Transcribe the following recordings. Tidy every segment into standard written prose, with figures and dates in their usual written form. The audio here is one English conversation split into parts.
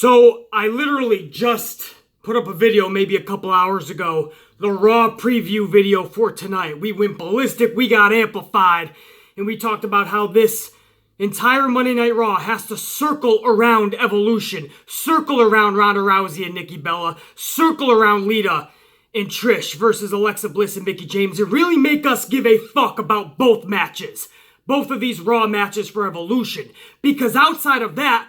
So I literally just put up a video maybe a couple hours ago, the Raw preview video for tonight. We went ballistic, we got amplified, and we talked about how this entire Monday Night Raw has to circle around Evolution, circle around Ronda Rousey and Nikki Bella, circle around Lita and Trish versus Alexa Bliss and Mickie James, and really make us give a fuck about both matches. Both of these Raw matches for Evolution. Because outside of that,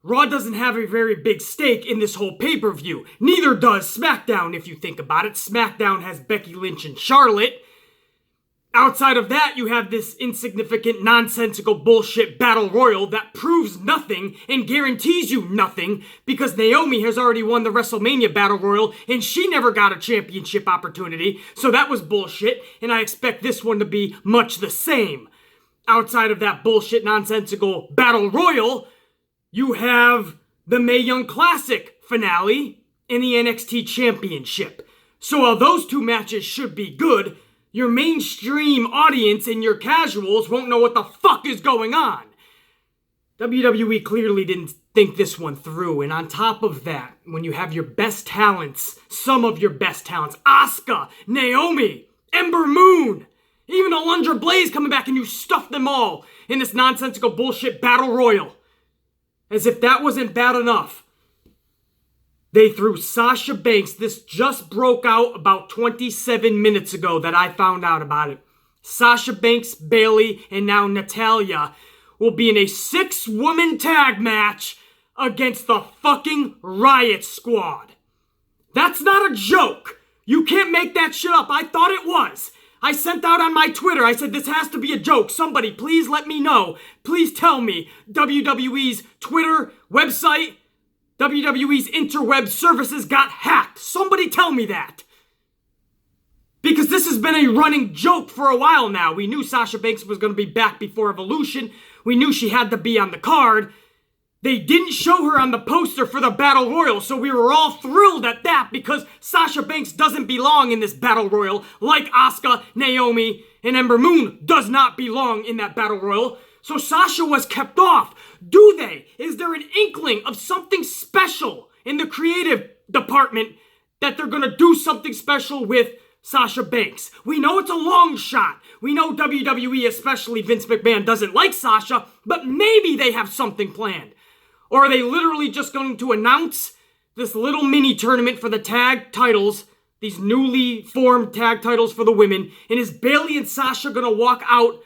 Raw doesn't have a very big stake in this whole pay-per-view. Neither does SmackDown, if you think about it. SmackDown has Becky Lynch and Charlotte. Outside of that, you have this insignificant, nonsensical bullshit battle royal that proves nothing and guarantees you nothing because Naomi has already won the WrestleMania battle royal and she never got a championship opportunity. So that was bullshit, and I expect this one to be much the same. Outside of that bullshit, nonsensical battle royal, you have the Mae Young Classic finale and the NXT Championship. So while those two matches should be good, your mainstream audience and your casuals won't know what the fuck is going on. WWE clearly didn't think this one through. And on top of that, when you have your best talents, some of your best talents, Asuka, Naomi, Ember Moon, even Alundra Blaze coming back, and you stuff them all in this nonsensical bullshit battle royal. As if that wasn't bad enough, they threw Sasha Banks. This just broke out about 27 minutes ago that I found out about it. Sasha Banks, Bayley, and now Natalya will be in a 6-woman tag match against the fucking Riott Squad. That's not a joke. You can't make that shit up. I thought it was. I sent out on my Twitter, I said, this has to be a joke. Somebody, please let me know. Please tell me. WWE's Twitter, website, WWE's interweb services got hacked. Somebody tell me that. Because this has been a running joke for a while now. We knew Sasha Banks was going to be back before Evolution. We knew she had to be on the card. They didn't show her on the poster for the Battle Royal, so we were all thrilled at that because Sasha Banks doesn't belong in this Battle Royal like Asuka, Naomi, and Ember Moon does not belong in that Battle Royal. So Sasha was kept off. Do they? Is there an inkling of something special in the creative department that they're going to do something special with Sasha Banks? We know it's a long shot. We know WWE, especially Vince McMahon, doesn't like Sasha, but maybe they have something planned. Or are they literally just going to announce this little mini tournament for the tag titles, these newly formed tag titles for the women, and is Bayley and Sasha going to walk out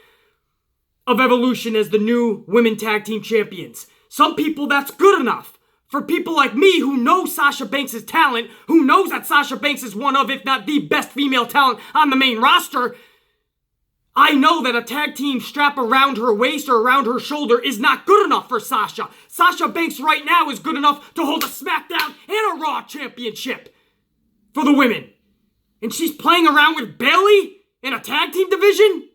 of Evolution as the new women tag team champions? Some people, that's good enough. For people like me who know Sasha Banks' talent, who knows that Sasha Banks is one of, if not the best female talent on the main roster, I know that a tag team strap around her waist or around her shoulder is not good enough for Sasha. Sasha Banks right now is good enough to hold a SmackDown and a Raw championship for the women. And she's playing around with Bayley in a tag team division?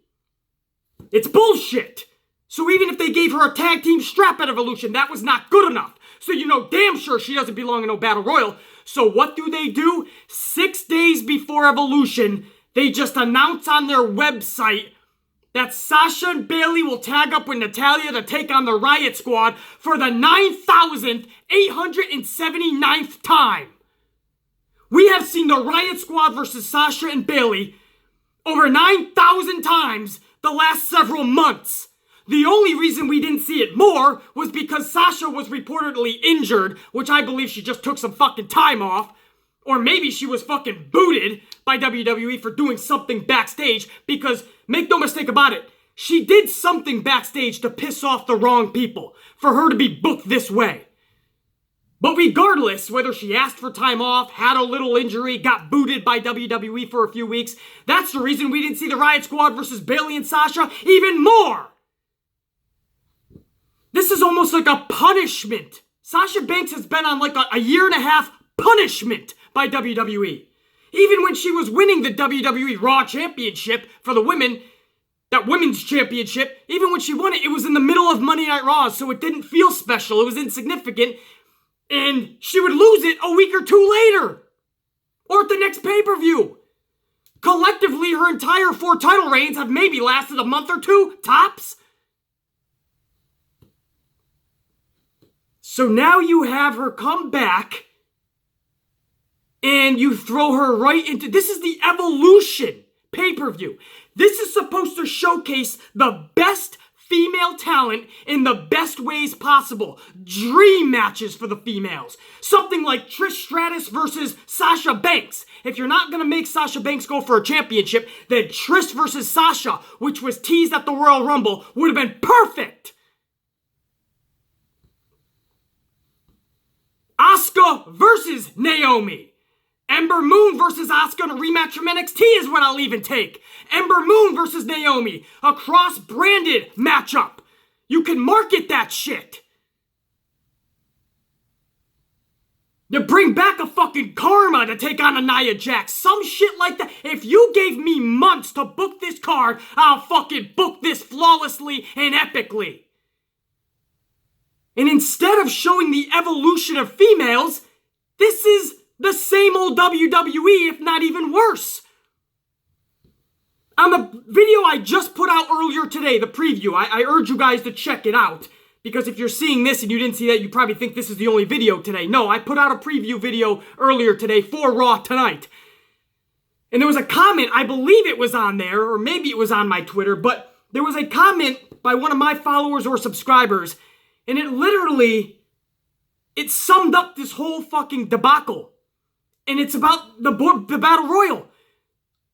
It's bullshit. So even if they gave her a tag team strap at Evolution, that was not good enough. So you know damn sure she doesn't belong in no Battle Royal. So what do? 6 days before Evolution, they just announce on their website that Sasha and Bayley will tag up with Natalya to take on the Riott Squad for the 9,879th time. We have seen the Riott Squad versus Sasha and Bayley over 9,000 times the last several months. The only reason we didn't see it more was because Sasha was reportedly injured, which I believe she just took some fucking time off. Or maybe she was fucking booted by WWE for doing something backstage because, make no mistake about it, she did something backstage to piss off the wrong people for her to be booked this way. But regardless, whether she asked for time off, had a little injury, got booted by WWE for a few weeks, that's the reason we didn't see the Riott Squad versus Bayley and Sasha even more. This is almost like a punishment. Sasha Banks has been on like a year and a half punishment by WWE. Even when she was winning the WWE Raw Championship for the women, that women's championship, even when she won it, it was in the middle of Monday Night Raw, so it didn't feel special, it was insignificant, and she would lose it a week or two later, or at the next pay-per-view. Collectively, her entire 4 title reigns have maybe lasted a month or two, tops. So now you have her come back and you throw her right into... This is the Evolution pay-per-view. This is supposed to showcase the best female talent in the best ways possible. Dream matches for the females. Something like Trish Stratus versus Sasha Banks. If you're not going to make Sasha Banks go for a championship, then Trish versus Sasha, which was teased at the Royal Rumble, would have been perfect. Asuka versus Naomi. Ember Moon versus Asuka in a rematch from NXT is what I'll even take. Ember Moon versus Naomi. A cross-branded matchup. You can market that shit. You bring back a fucking Karma to take on a Nia Jax. Some shit like that. If you gave me months to book this card, I'll fucking book this flawlessly and epically. And instead of showing the evolution of females, this is the same old WWE, if not even worse. On the video I just put out earlier today, the preview, I urge you guys to check it out. Because if you're seeing this and you didn't see that, you probably think this is the only video today. No, I put out a preview video earlier today for Raw tonight. And there was a comment, I believe it was on there, or maybe it was on my Twitter, but there was a comment by one of my followers or subscribers, and it summed up this whole fucking debacle. And it's about the Battle Royal.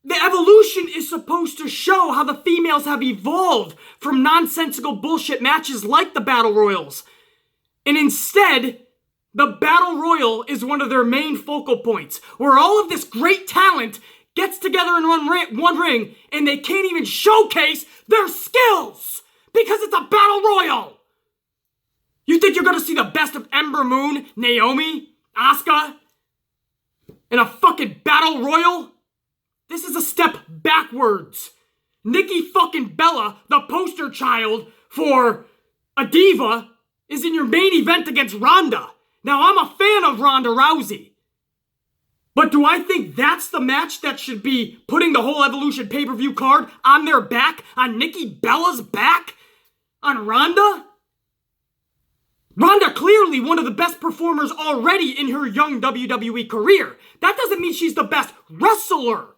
The Evolution is supposed to show how the females have evolved from nonsensical bullshit matches like the Battle Royals. And instead, the Battle Royal is one of their main focal points, where all of this great talent gets together in one ring, and they can't even showcase their skills, because it's a Battle Royal. You think you're going to see the best of Ember Moon, Naomi, Asuka, in a fucking Battle Royal? This is a step backwards. Nikki fucking Bella, the poster child for a diva, is in your main event against Ronda. Now, I'm a fan of Ronda Rousey. But do I think that's the match that should be putting the whole Evolution pay-per-view card on their back? On Nikki Bella's back? On Ronda? Ronda clearly one of the best performers already in her young WWE career. That doesn't mean she's the best wrestler.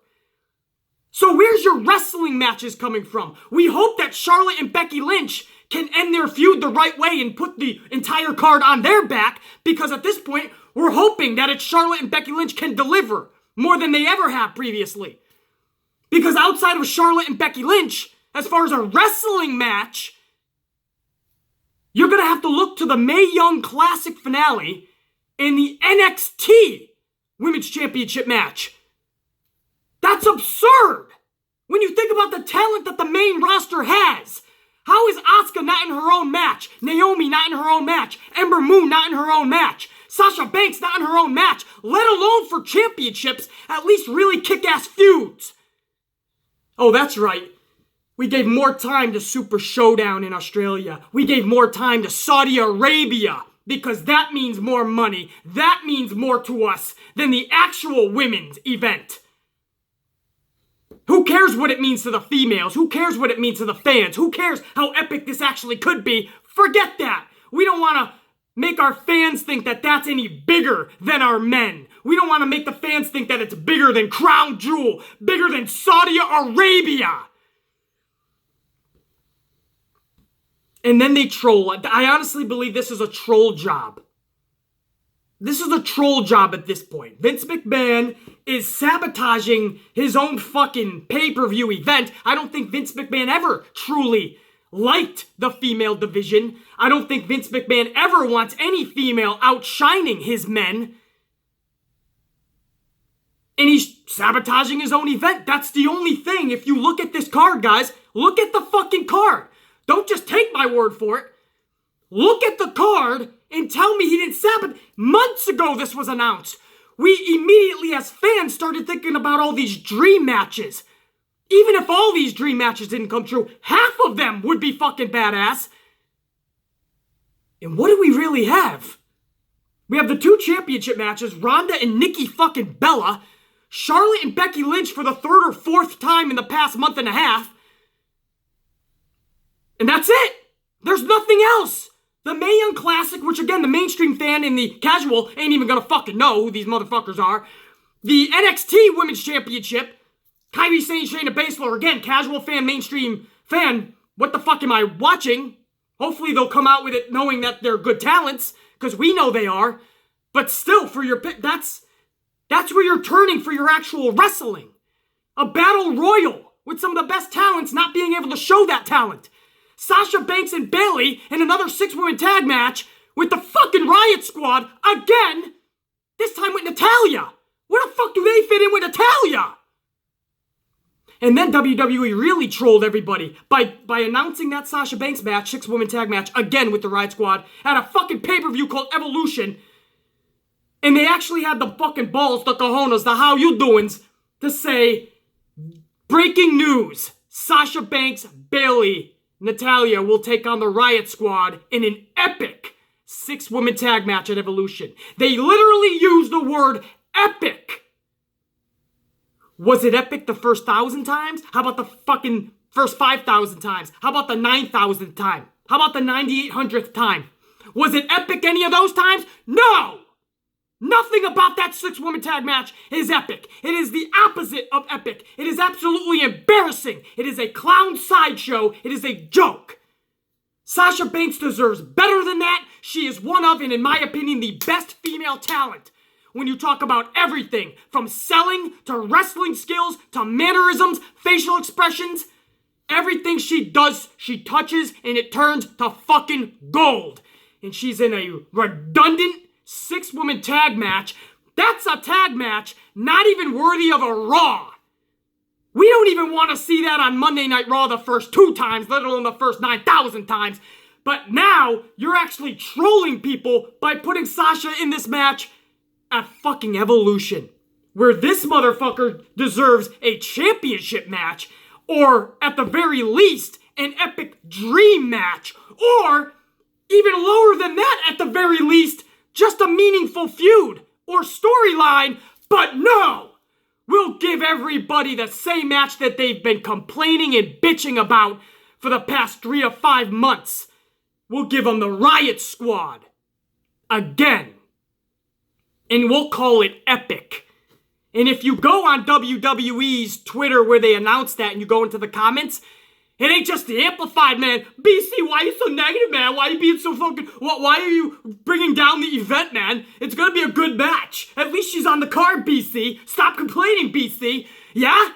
So where's your wrestling matches coming from? We hope that Charlotte and Becky Lynch can end their feud the right way and put the entire card on their back, because at this point, we're hoping that it's Charlotte and Becky Lynch can deliver more than they ever have previously. Because outside of Charlotte and Becky Lynch, as far as a wrestling match, you're going to have to look to the Mae Young Classic finale and the NXT Women's Championship match. That's absurd! When you think about the talent that the main roster has. How is Asuka not in her own match? Naomi not in her own match? Ember Moon not in her own match? Sasha Banks not in her own match? Let alone for championships, at least really kick-ass feuds. Oh, that's right. We gave more time to Super Showdown in Australia. We gave more time to Saudi Arabia, because that means more money. That means more to us than the actual women's event. Who cares what it means to the females? Who cares what it means to the fans? Who cares how epic this actually could be? Forget that. We don't want to make our fans think that that's any bigger than our men. We don't want to make the fans think that it's bigger than Crown Jewel, bigger than Saudi Arabia. And then they troll. I honestly believe this is a troll job. This is a troll job at this point. Vince McMahon is sabotaging his own fucking pay-per-view event. I don't think Vince McMahon ever truly liked the female division. I don't think Vince McMahon ever wants any female outshining his men. And he's sabotaging his own event. That's the only thing. If you look at this card, guys, look at the fucking card. Don't just take my word for it. Look at the card and tell me he didn't sabotage. Months ago this was announced. We immediately as fans started thinking about all these dream matches. Even if all these dream matches didn't come true, half of them would be fucking badass. And what do we really have? We have the 2 championship matches, Ronda and Nikki fucking Bella, Charlotte and Becky Lynch for the 3rd or 4th time in the past month and a half. And that's it. There's nothing else. The Mae Young Classic, which again, the mainstream fan and the casual ain't even gonna fucking know who these motherfuckers are. The NXT Women's Championship, Kairi Sane, Shayna Baszler, again, casual fan, mainstream fan, what the fuck am I watching? Hopefully they'll come out with it knowing that they're good talents, because we know they are. But still, for your pick, that's where you're turning for your actual wrestling. A battle royal with some of the best talents not being able to show that talent. Sasha Banks and Bayley in another 6-woman tag match with the fucking Riott Squad again, this time with Natalya. Where the fuck do they fit in with Natalya? And then WWE really trolled everybody by announcing that Sasha Banks match, 6-woman tag match, again with the Riott Squad, at a fucking pay-per-view called Evolution. And they actually had the fucking balls, the cojones, the how you doings, to say, breaking news, Sasha Banks, Bayley, Natalya will take on the Riott Squad in an epic 6-woman tag match at Evolution. They literally used the word epic. Was it epic the first 1,000 times? How about the fucking first 5,000 times? How about the 9,000th time? How about the 9,800th time? Was it epic any of those times? No! Nothing about that 6-woman tag match is epic. It is the opposite of epic. It is absolutely embarrassing. It is a clown sideshow. It is a joke. Sasha Banks deserves better than that. She is one of, and in my opinion, the best female talent. When you talk about everything, from selling to wrestling skills to mannerisms, facial expressions, everything she does, she touches, and it turns to fucking gold. And she's in a redundant 6-woman tag match. That's a tag match not even worthy of a Raw. We don't even want to see that on Monday Night Raw the first 2 times, let alone the first 9,000 times. But now, you're actually trolling people by putting Sasha in this match at fucking Evolution, where this motherfucker deserves a championship match, or at the very least, an epic dream match, or even lower than that at the very least, just a meaningful feud or storyline. But no! We'll give everybody the same match that they've been complaining and bitching about for the past 3 to 5 months. We'll give them the Riott Squad. Again. And we'll call it epic. And if you go on WWE's Twitter where they announce that and you go into the comments, it ain't just the amplified, man. BC, why are you so negative, man? Why are you being so fucking... Why are you bringing down the event, man? It's gonna be a good match. At least she's on the card, BC. Stop complaining, BC. Yeah?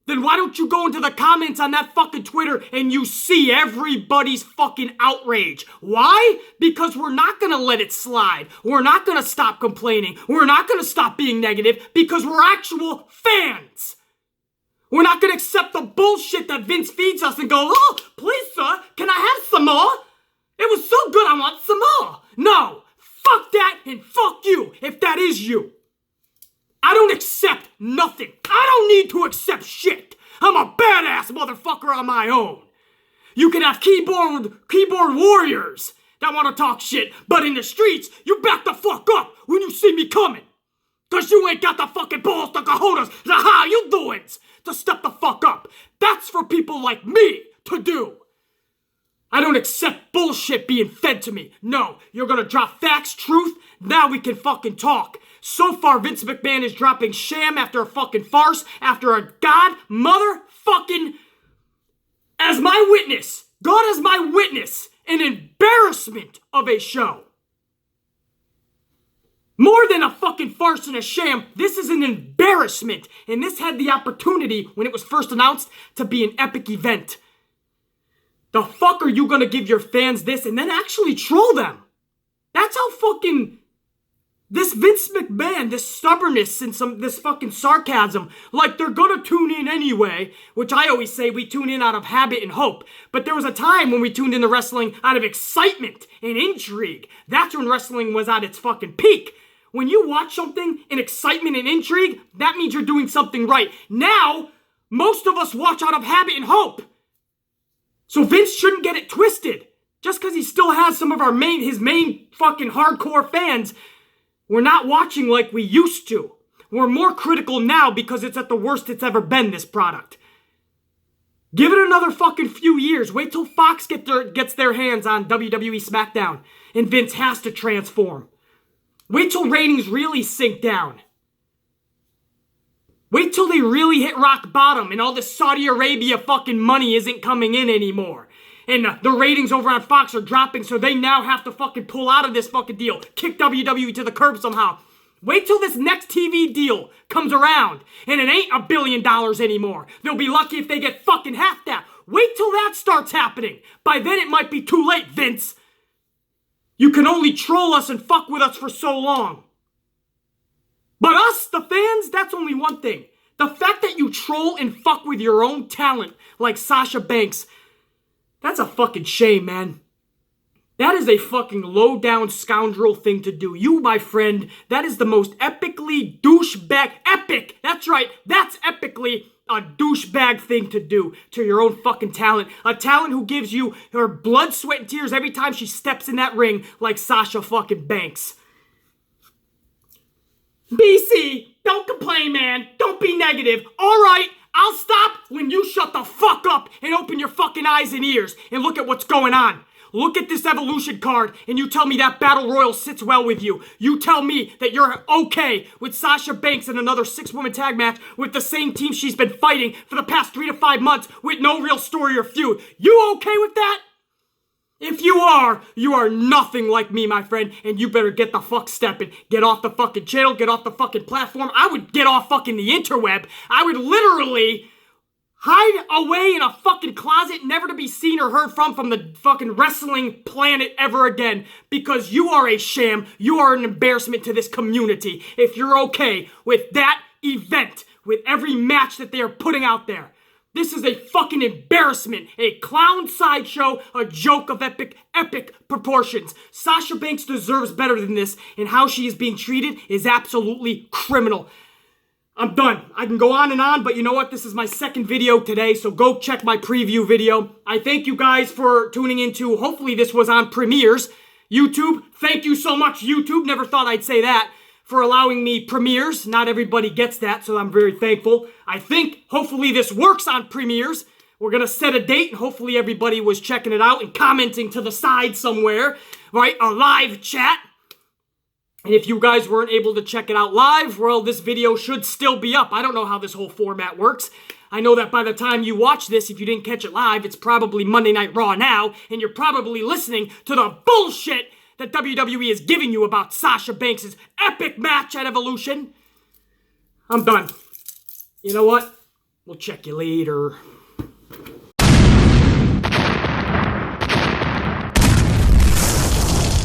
Then why don't you go into the comments on that fucking Twitter and you see everybody's fucking outrage? Why? Because we're not gonna let it slide. We're not gonna stop complaining. We're not gonna stop being negative because we're actual fans. We're not gonna accept the bullshit that Vince feeds us and go, oh, please, sir, can I have some more? It was so good, I want some more. No, fuck that and fuck you if that is you. I don't accept nothing. I don't need to accept shit. I'm a badass motherfucker on my own. You can have keyboard warriors that want to talk shit, but in the streets, you back the fuck up when you see me coming. Cause you ain't got the fucking balls, the cojones, the how you doings to step the fuck up. That's for people like me to do. I don't accept bullshit being fed to me. No, you're gonna drop facts, truth, now we can fucking talk. So far, Vince McMahon is dropping sham after a fucking farce, after a God motherfucking, as my witness, God as my witness, an embarrassment of a show. More than a fucking farce and a sham, this is an embarrassment. And this had the opportunity, when it was first announced, to be an epic event. The fuck are you gonna give your fans this and then actually troll them? That's how fucking... This Vince McMahon, this stubbornness and this fucking sarcasm, like they're gonna tune in anyway, which I always say we tune in out of habit and hope. But there was a time when we tuned into wrestling out of excitement and intrigue. That's when wrestling was at its fucking peak. When you watch something in excitement and intrigue, that means you're doing something right. Now, most of us watch out of habit and hope. So Vince shouldn't get it twisted. Just because he still has some of his main fucking hardcore fans, we're not watching like we used to. We're more critical now because it's at the worst it's ever been, this product. Give it another fucking few years. Wait till Fox gets their hands on WWE SmackDown and Vince has to transform. Wait till ratings really sink down. Wait till they really hit rock bottom and all this Saudi Arabia fucking money isn't coming in anymore. And the ratings over on Fox are dropping, so they now have to fucking pull out of this fucking deal. Kick WWE to the curb somehow. Wait till this next TV deal comes around and it ain't $1 billion anymore. They'll be lucky if they get fucking half that. Wait till that starts happening. By then it might be too late, Vince. You can only troll us and fuck with us for so long. But us, the fans, that's only one thing. The fact that you troll and fuck with your own talent like Sasha Banks, that's a fucking shame, man. That is a fucking low-down scoundrel thing to do. You, my friend, that is the most epically douchebag... Epic! That's right, that's epically a douchebag thing to do to your own fucking talent. A talent who gives you her blood, sweat, and tears every time she steps in that ring like Sasha fucking Banks. BC, don't complain, man. Don't be negative. All right, I'll stop when you shut the fuck up and open your fucking eyes and ears and look at what's going on. Look at this Evolution card and you tell me that Battle Royal sits well with you. You tell me that you're okay with Sasha Banks in another 6-woman tag match with the same team she's been fighting for the past 3 to 5 months with no real story or feud. You okay with that? If you are nothing like me, my friend, and you better get the fuck stepping. Get off the fucking channel, get off the fucking platform. I would get off fucking the interweb. I would literally hide away in a fucking closet, never to be seen or heard from the fucking wrestling planet ever again. Because you are a sham. You are an embarrassment to this community. If you're okay with that event, with every match that they are putting out there. This is a fucking embarrassment. A clown sideshow, a joke of epic proportions. Sasha Banks deserves better than this, and how she is being treated is absolutely criminal. I'm done. I can go on, but you know what? This is my second video today, so go check my preview video. I thank you guys for tuning into, hopefully this was on premieres. YouTube, thank you so much, YouTube. Never thought I'd say that. For allowing me premieres. Not everybody gets that, so I'm very thankful. I think, hopefully this works on premieres. We're going to set a date, and hopefully everybody was checking it out and commenting to the side somewhere, right? A live chat. And if you guys weren't able to check it out live, well, this video should still be up. I don't know how this whole format works. I know that by the time you watch this, if you didn't catch it live, it's probably Monday Night Raw now, and you're probably listening to the bullshit that WWE is giving you about Sasha Banks' epic match at Evolution. I'm done. You know what? We'll check you later.